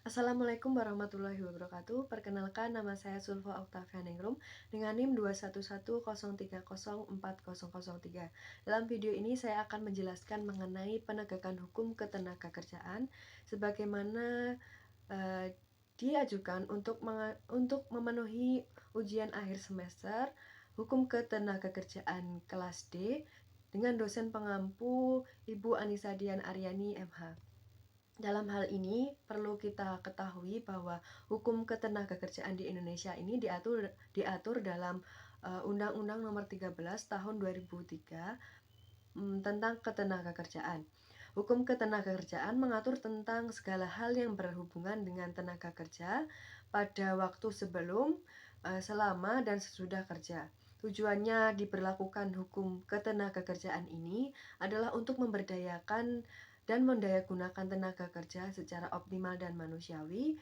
Assalamualaikum warahmatullahi wabarakatuh. Perkenalkan, nama saya Sulfa Oktavianingrum dengan NIM 21103040003. Dalam video ini saya akan menjelaskan mengenai penegakan hukum ketenagakerjaan sebagaimana diajukan untuk memenuhi ujian akhir semester Hukum Ketenagakerjaan kelas D dengan dosen pengampu Ibu Anissa Dian Aryani MH. Dalam hal ini perlu kita ketahui bahwa hukum ketenagakerjaan di Indonesia ini diatur dalam Undang-Undang Nomor 13 Tahun 2003 tentang ketenagakerjaan. Hukum ketenagakerjaan mengatur tentang segala hal yang berhubungan dengan tenaga kerja pada waktu sebelum, selama, dan sesudah kerja. Tujuannya diberlakukan hukum ketenagakerjaan ini adalah untuk memberdayakan dan mendayagunakan tenaga kerja secara optimal dan manusiawi,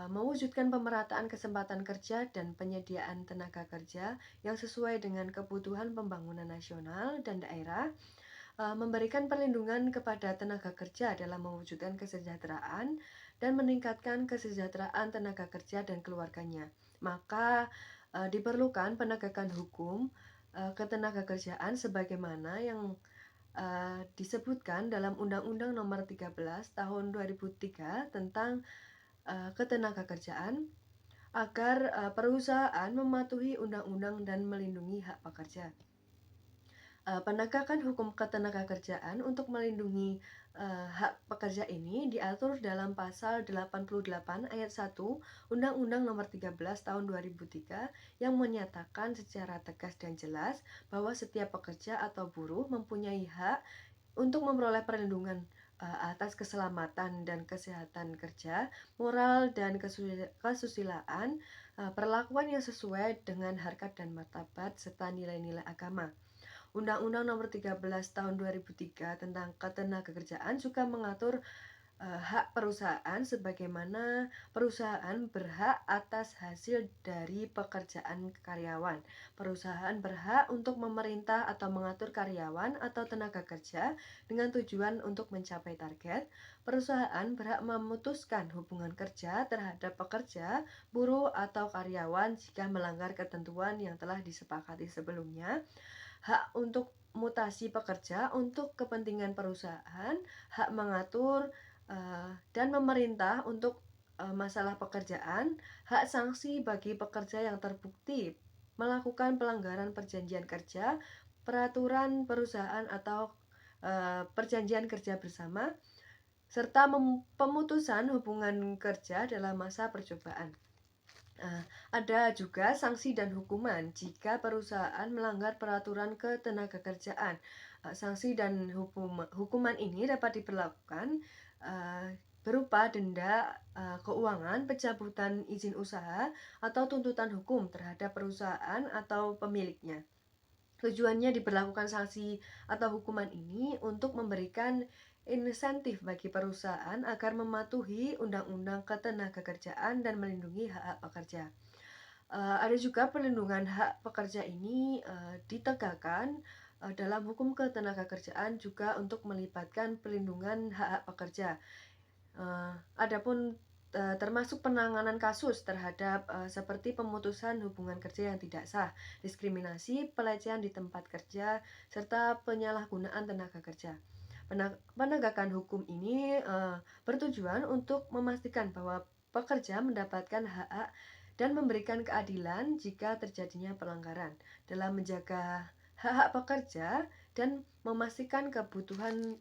mewujudkan pemerataan kesempatan kerja dan penyediaan tenaga kerja yang sesuai dengan kebutuhan pembangunan nasional dan daerah, memberikan perlindungan kepada tenaga kerja dalam mewujudkan kesejahteraan dan meningkatkan kesejahteraan tenaga kerja dan keluarganya. Maka, diperlukan penegakan hukum ketenagakerjaan sebagaimana yang disebutkan dalam Undang-Undang Nomor 13 Tahun 2003 tentang ketenagakerjaan agar perusahaan mematuhi undang-undang dan melindungi hak pekerja. Penegakan hukum ketenagakerjaan untuk melindungi hak pekerja ini diatur dalam pasal 88 ayat 1 Undang-Undang Nomor 13 Tahun 2003 yang menyatakan secara tegas dan jelas bahwa setiap pekerja atau buruh mempunyai hak untuk memperoleh perlindungan atas keselamatan dan kesehatan kerja, moral dan kesusilaan, perlakuan yang sesuai dengan harkat dan martabat serta nilai-nilai agama. Undang-Undang Nomor 13 Tahun 2003 tentang Ketenagakerjaan juga mengatur hak perusahaan sebagaimana perusahaan berhak atas hasil dari pekerjaan karyawan. Perusahaan berhak untuk memerintah atau mengatur karyawan atau tenaga kerja dengan tujuan untuk mencapai target. Perusahaan berhak memutuskan hubungan kerja terhadap pekerja, buruh, atau karyawan jika melanggar ketentuan yang telah disepakati sebelumnya. Hak untuk mutasi pekerja untuk kepentingan perusahaan, hak mengatur dan memerintah untuk masalah pekerjaan, hak sanksi bagi pekerja yang terbukti melakukan pelanggaran perjanjian kerja, peraturan perusahaan atau perjanjian kerja bersama, serta pemutusan hubungan kerja dalam masa percobaan. Ada juga sanksi dan hukuman jika perusahaan melanggar peraturan ketenagakerjaan. Sanksi dan hukuman ini dapat diberlakukan berupa denda keuangan, pencabutan izin usaha, atau tuntutan hukum terhadap perusahaan atau pemiliknya. Tujuannya diberlakukan sanksi atau hukuman ini untuk memberikan insentif bagi perusahaan agar mematuhi Undang-Undang Ketenagakerjaan dan melindungi hak-hak pekerja. Ada juga perlindungan hak pekerja ini ditegakkan dalam hukum ketenagakerjaan juga untuk melibatkan perlindungan hak-hak pekerja. Adapun termasuk penanganan kasus terhadap seperti pemutusan hubungan kerja yang tidak sah, diskriminasi, pelecehan di tempat kerja, serta penyalahgunaan tenaga kerja. Penegakan hukum ini bertujuan untuk memastikan bahwa pekerja mendapatkan hak dan memberikan keadilan jika terjadinya pelanggaran dalam menjaga hak-hak pekerja dan memastikan kebutuhan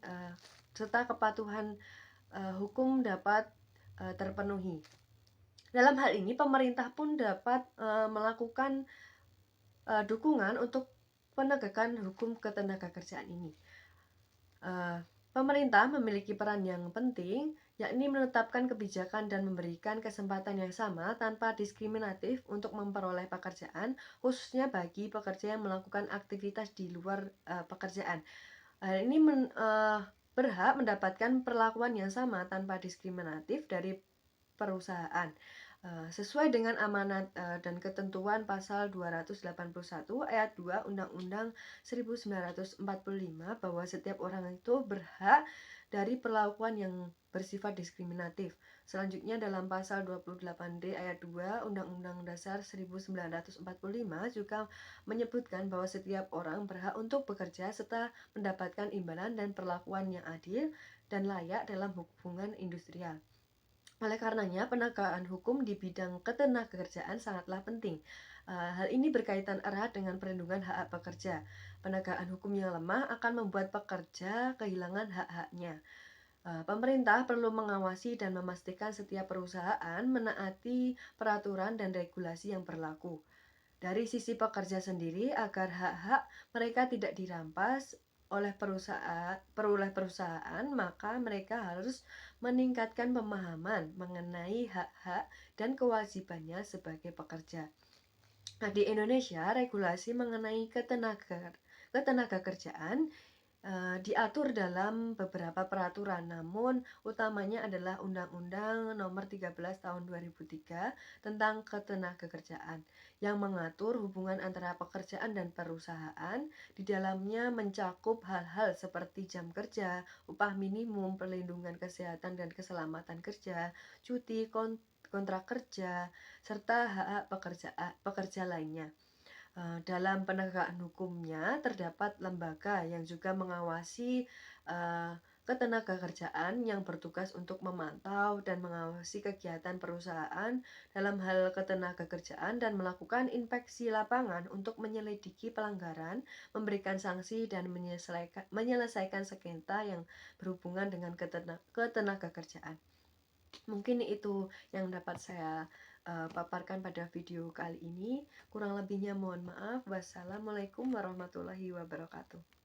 serta kepatuhan hukum dapat terpenuhi. Dalam hal ini, pemerintah pun dapat melakukan dukungan untuk penegakan hukum ketenagakerjaan ini. Pemerintah memiliki peran yang penting, yakni menetapkan kebijakan dan memberikan kesempatan yang sama tanpa diskriminatif untuk memperoleh pekerjaan, khususnya bagi pekerja yang melakukan aktivitas di luar pekerjaan. Ini berhak mendapatkan perlakuan yang sama tanpa diskriminatif dari perusahaan, sesuai dengan amanat dan ketentuan pasal 281 ayat 2 Undang-Undang 1945 bahwa setiap orang itu berhak dari perlakuan yang bersifat diskriminatif. Selanjutnya dalam pasal 28D ayat 2 Undang-Undang Dasar 1945 juga menyebutkan bahwa setiap orang berhak untuk bekerja serta mendapatkan imbalan dan perlakuan yang adil dan layak dalam hubungan industrial. Oleh karenanya, penegakan hukum di bidang ketenagakerjaan sangatlah penting. Hal ini berkaitan erat dengan perlindungan hak-hak pekerja. Penegakan hukum yang lemah akan membuat pekerja kehilangan hak-haknya. Pemerintah perlu mengawasi dan memastikan setiap perusahaan menaati peraturan dan regulasi yang berlaku. Dari sisi pekerja sendiri, agar hak-hak mereka tidak dirampas oleh perusahaan, maka mereka harus meningkatkan pemahaman mengenai hak-hak dan kewajibannya sebagai pekerja. Nah, di Indonesia, regulasi mengenai ketenagakerjaan diatur dalam beberapa peraturan, namun utamanya adalah Undang-Undang Nomor 13 Tahun 2003 tentang Ketenagakerjaan yang mengatur hubungan antara pekerjaan dan perusahaan. Di dalamnya mencakup hal-hal seperti jam kerja, upah minimum, perlindungan kesehatan dan keselamatan kerja, cuti, kontrak kerja, serta hak-hak pekerja lainnya. Dalam penegakan hukumnya terdapat lembaga yang juga mengawasi ketenagakerjaan yang bertugas untuk memantau dan mengawasi kegiatan perusahaan dalam hal ketenagakerjaan dan melakukan inspeksi lapangan untuk menyelidiki pelanggaran, memberikan sanksi dan menyelesaikan sengketa yang berhubungan dengan ketenagakerjaan. Mungkin itu yang dapat saya paparkan pada video kali ini. Kurang lebihnya mohon maaf. Wassalamualaikum warahmatullahi wabarakatuh.